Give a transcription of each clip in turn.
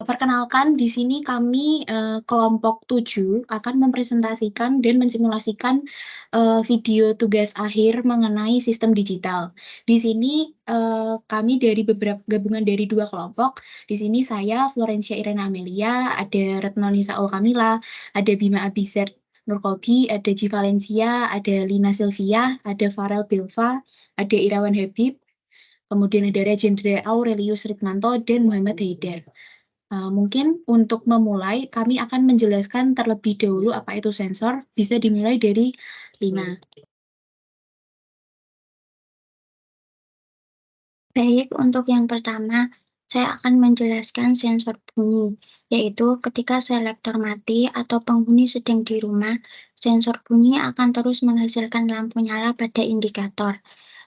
Perkenalkan, di sini kami kelompok 7 akan mempresentasikan dan mensimulasikan video tugas akhir mengenai sistem digital. Di sini kami dari beberapa gabungan dari 2 kelompok. Di sini saya Florencia Irena Amelia, ada Retno Nisa Kamila, ada Bima Abizar Nurkobi, ada Ji Valencia, ada Lina Sylvia, ada Farel Bilva, ada Irawan Habib, kemudian ada Rajendra Aurelius Ritmanto, dan Muhammad Haidar. Mungkin untuk memulai, kami akan menjelaskan terlebih dahulu apa itu sensor. Bisa dimulai dari Lina. Baik, untuk yang pertama, saya akan menjelaskan sensor bunyi, yaitu ketika selektor mati atau penghuni sedang di rumah, sensor bunyi akan terus menghasilkan lampu nyala pada indikator.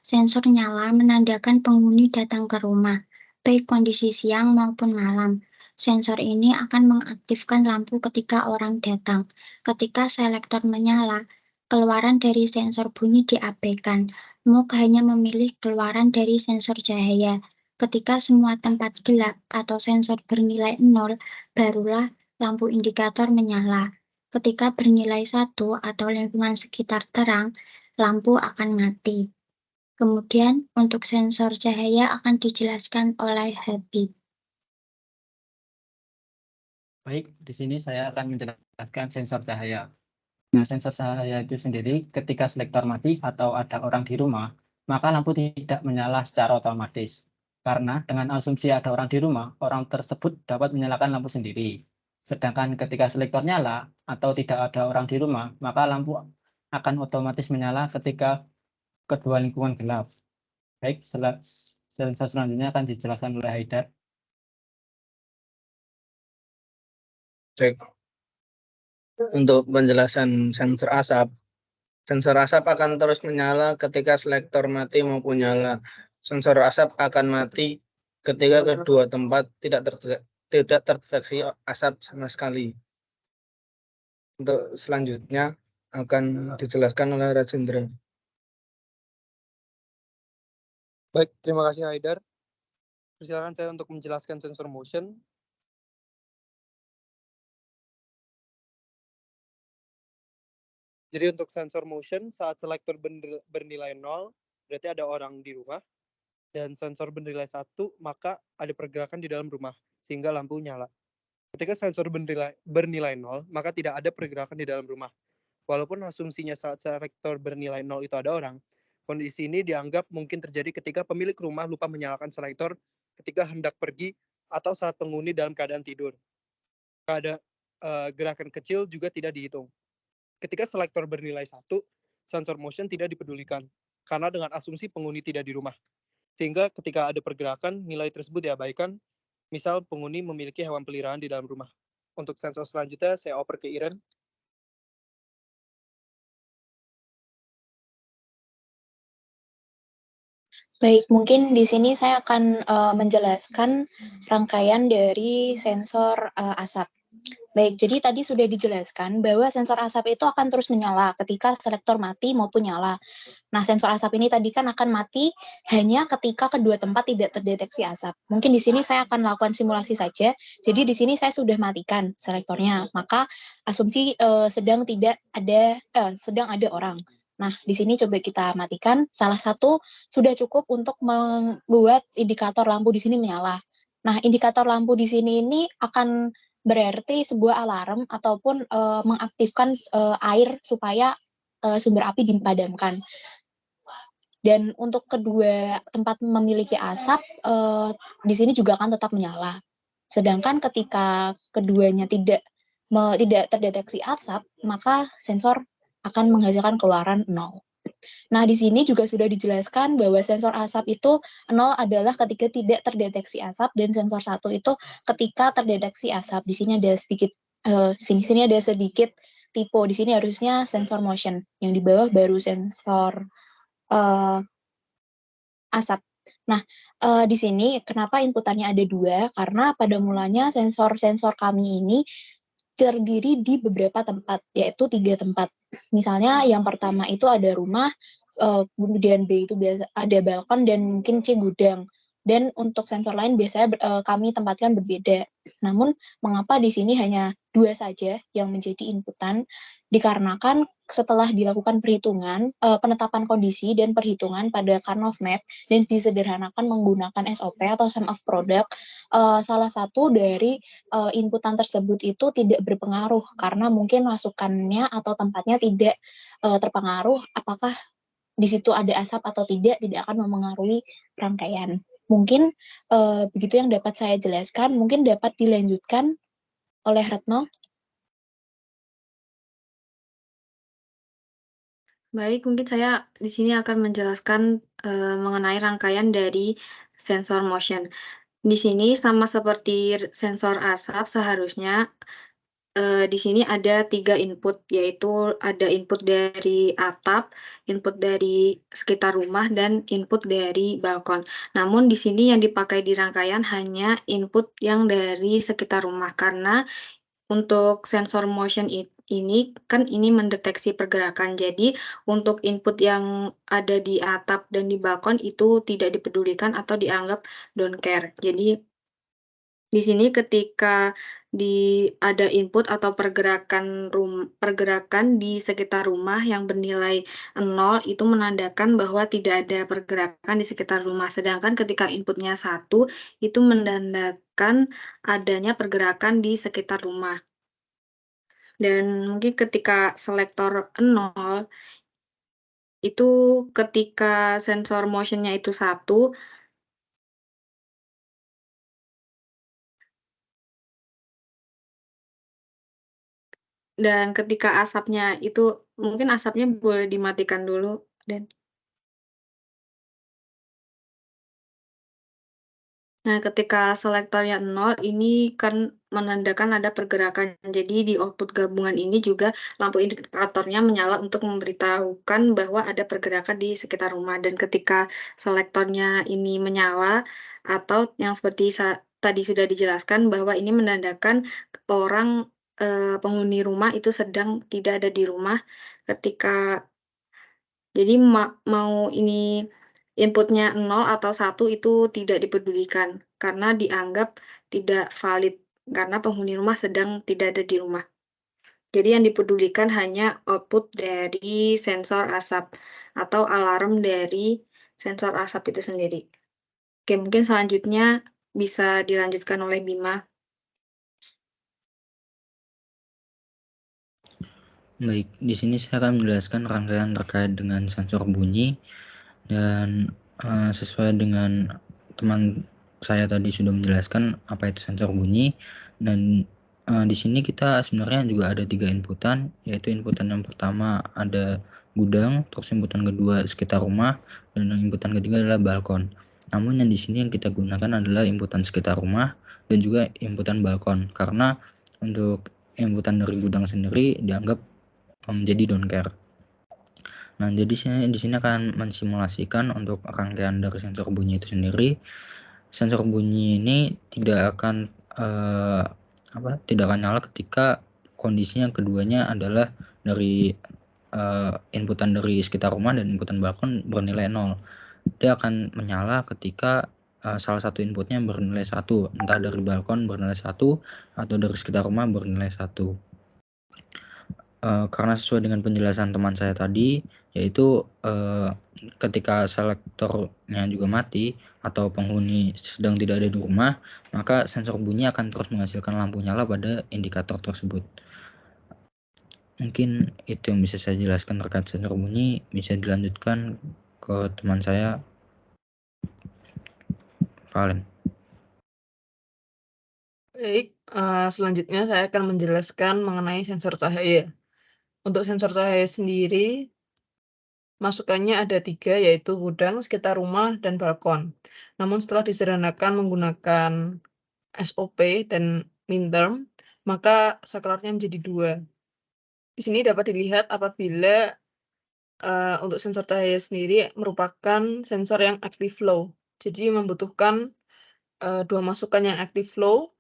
Sensor nyala menandakan penghuni datang ke rumah, baik kondisi siang maupun malam. Sensor ini akan mengaktifkan lampu ketika orang datang. Ketika selektor menyala, keluaran dari sensor bunyi diabaikan. Moog hanya memilih keluaran dari sensor cahaya. Ketika semua tempat gelap atau sensor bernilai 0, barulah lampu indikator menyala. Ketika bernilai 1 atau lingkungan sekitar terang, lampu akan mati. Kemudian, untuk sensor cahaya akan dijelaskan oleh Habib. Baik, di sini saya akan menjelaskan sensor cahaya. Nah, sensor cahaya itu sendiri ketika selektor mati atau ada orang di rumah, maka lampu tidak menyala secara otomatis. Karena dengan asumsi ada orang di rumah, orang tersebut dapat menyalakan lampu sendiri. Sedangkan ketika selektor nyala atau tidak ada orang di rumah, maka lampu akan otomatis menyala ketika kedua lingkungan gelap. Baik, sensor selanjutnya akan dijelaskan oleh Haidar. Cek. Untuk penjelasan sensor asap akan terus menyala ketika selektor mati maupun nyala. Sensor asap akan mati ketika kedua tempat tidak terdeteksi asap sama sekali. Untuk selanjutnya akan dijelaskan oleh Rajendra. Baik, terima kasih Haidar. Persilakan saya untuk menjelaskan sensor motion. Jadi untuk sensor motion, saat selektor bernilai 0, berarti ada orang di rumah. Dan sensor bernilai 1, maka ada pergerakan di dalam rumah, sehingga lampu nyala. Ketika sensor bernilai 0, maka tidak ada pergerakan di dalam rumah. Walaupun asumsinya saat selektor bernilai 0 itu ada orang, kondisi ini dianggap mungkin terjadi ketika pemilik rumah lupa menyalakan selektor ketika hendak pergi atau saat penghuni dalam keadaan tidur. Gerakan kecil juga tidak dihitung. Ketika selektor bernilai 1, sensor motion tidak dipedulikan, karena dengan asumsi penghuni tidak di rumah. Sehingga ketika ada pergerakan, nilai tersebut diabaikan, misal penghuni memiliki hewan peliharaan di dalam rumah. Untuk sensor selanjutnya, saya oper ke Iren. Baik, mungkin di sini saya akan menjelaskan rangkaian dari sensor asap. Baik, jadi tadi sudah dijelaskan bahwa sensor asap itu akan terus menyala ketika selektor mati maupun nyala. Nah, sensor asap ini tadi kan akan mati hanya ketika kedua tempat tidak terdeteksi asap. Mungkin di sini saya akan lakukan simulasi saja. Jadi di sini saya sudah matikan selektornya, maka asumsi sedang ada orang. Nah, di sini coba kita matikan. Salah satu sudah cukup untuk membuat indikator lampu di sini menyala. Nah, indikator lampu di sini ini akan berarti sebuah alarm ataupun mengaktifkan air supaya sumber api dipadamkan. Dan untuk kedua tempat memiliki asap, di sini juga akan tetap menyala. Sedangkan ketika keduanya tidak terdeteksi asap, maka sensor akan menghasilkan keluaran 0. Nah, di sini juga sudah dijelaskan bahwa sensor asap itu 0 adalah ketika tidak terdeteksi asap, dan sensor 1 itu ketika terdeteksi asap. Di sini ada sedikit sini ada sedikit tipe. Di sini harusnya sensor motion, yang di bawah baru sensor asap. Nah, di sini kenapa inputannya ada 2? Karena pada mulanya sensor-sensor kami ini terdiri di beberapa tempat, yaitu 3 tempat. Misalnya yang pertama itu ada rumah, kemudian B itu biasa ada balkon, dan mungkin C gudang. dan untuk sensor lain biasanya kami tempatkan berbeda. Namun mengapa di sini hanya 2 saja yang menjadi inputan? Dikarenakan setelah dilakukan perhitungan, penetapan kondisi dan perhitungan pada Karnaugh Map dan disederhanakan menggunakan SOP atau sum of product, salah satu dari inputan tersebut itu tidak berpengaruh karena mungkin masukannya atau tempatnya tidak terpengaruh apakah di situ ada asap atau tidak akan memengaruhi rangkaian. Mungkin begitu yang dapat saya jelaskan, mungkin dapat dilanjutkan oleh Retno. Baik, mungkin saya di sini akan menjelaskan mengenai rangkaian dari sensor motion. Di sini sama seperti sensor asap, seharusnya di sini ada 3 input, yaitu ada input dari atap, input dari sekitar rumah, dan input dari balkon. Namun di sini yang dipakai di rangkaian hanya input yang dari sekitar rumah, karena untuk sensor motion ini kan ini mendeteksi pergerakan. Jadi untuk input yang ada di atap dan di balkon itu tidak dipedulikan atau dianggap don't care. Jadi di sini ketika ada input atau pergerakan di sekitar rumah yang bernilai 0 itu menandakan bahwa tidak ada pergerakan di sekitar rumah. Sedangkan ketika inputnya 1 itu menandakan adanya pergerakan di sekitar rumah. Dan mungkin ketika selektor 0 itu ketika sensor motion-nya itu 1, dan ketika asapnya itu, mungkin asapnya boleh dimatikan dulu. Nah, ketika selektornya 0, ini kan menandakan ada pergerakan. Jadi di output gabungan ini juga lampu indikatornya menyala untuk memberitahukan bahwa ada pergerakan di sekitar rumah. Dan ketika selektornya ini menyala, atau yang seperti tadi sudah dijelaskan, bahwa ini menandakan orang penghuni rumah itu sedang tidak ada di rumah ketika jadi mau ini inputnya 0 atau 1 itu tidak dipedulikan, karena dianggap tidak valid, karena penghuni rumah sedang tidak ada di rumah. Jadi yang dipedulikan hanya output dari sensor asap atau alarm dari sensor asap itu sendiri. Oke, mungkin selanjutnya bisa dilanjutkan oleh Bima. Baik, di sini saya akan menjelaskan rangkaian terkait dengan sensor bunyi dan sesuai dengan teman saya tadi sudah menjelaskan apa itu sensor bunyi, dan di sini kita sebenarnya juga ada 3 inputan, yaitu inputan yang pertama ada gudang, terus inputan kedua sekitar rumah, dan inputan ketiga adalah balkon. Namun yang di sini yang kita gunakan adalah inputan sekitar rumah dan juga inputan balkon, karena untuk inputan dari gudang sendiri dianggap menjadi don't care. Nah, jadi saya di sini akan mensimulasikan untuk rangkaian dari sensor bunyi itu sendiri. Sensor bunyi ini tidak akan nyala ketika kondisinya keduanya adalah dari inputan dari sekitar rumah dan inputan balkon bernilai 0. Dia akan menyala ketika salah satu inputnya bernilai 1, entah dari balkon bernilai 1 atau dari sekitar rumah bernilai 1. Karena sesuai dengan penjelasan teman saya tadi, yaitu ketika selektornya juga mati atau penghuni sedang tidak ada di rumah, maka sensor bunyi akan terus menghasilkan lampu nyala pada indikator tersebut. Mungkin itu yang bisa saya jelaskan terkait sensor bunyi. Bisa dilanjutkan ke teman saya, Valen. Baik, selanjutnya saya akan menjelaskan mengenai sensor cahaya. Untuk sensor cahaya sendiri, masukannya ada 3, yaitu gudang, sekitar rumah, dan balkon. Namun setelah disederhanakan menggunakan SOP dan minterm, maka saklarnya menjadi 2. Di sini dapat dilihat apabila untuk sensor cahaya sendiri merupakan sensor yang active flow. Jadi membutuhkan 2 masukan yang active flow,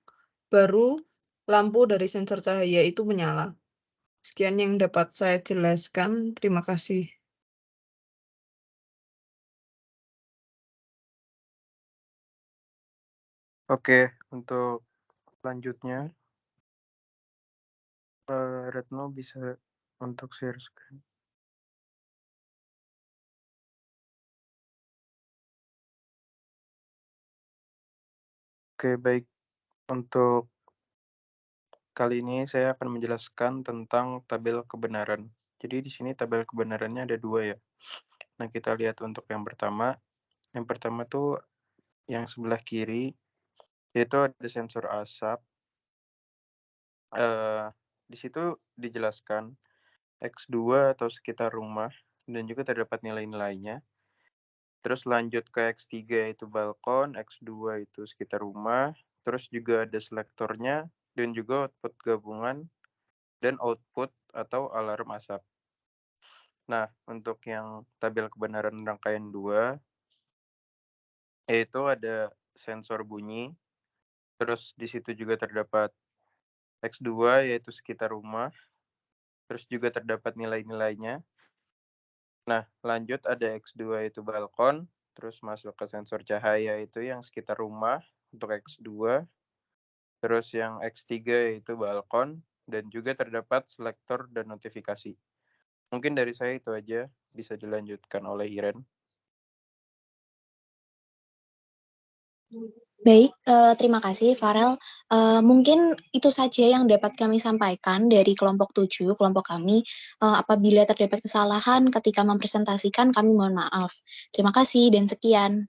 baru lampu dari sensor cahaya itu menyala. Sekian yang dapat saya jelaskan. Terima kasih. Oke, untuk selanjutnya, Retno bisa untuk share screen. Oke, baik. Untuk kali ini saya akan menjelaskan tentang tabel kebenaran. Jadi di sini tabel kebenarannya ada 2 ya. Nah, kita lihat untuk yang pertama. Yang pertama tuh yang sebelah kiri, yaitu ada sensor asap. Di situ dijelaskan X2 atau sekitar rumah, dan juga terdapat nilai-nilainya. Terus lanjut ke X3 itu balkon, X2 itu sekitar rumah, terus juga ada selektornya, dan juga output gabungan, dan output atau alarm asap. Nah, untuk yang tabel kebenaran rangkaian 2, yaitu ada sensor bunyi, terus di situ juga terdapat X2 yaitu sekitar rumah, terus juga terdapat nilai-nilainya. Nah, lanjut ada X2 itu balkon, terus masuk ke sensor cahaya itu yang sekitar rumah untuk X2, terus yang X3 yaitu balkon, dan juga terdapat selektor dan notifikasi. Mungkin dari saya itu aja, bisa dilanjutkan oleh Iren. Baik, terima kasih Farel. Mungkin itu saja yang dapat kami sampaikan dari kelompok 7, kelompok kami. Apabila terdapat kesalahan ketika mempresentasikan, kami mohon maaf. Terima kasih dan sekian.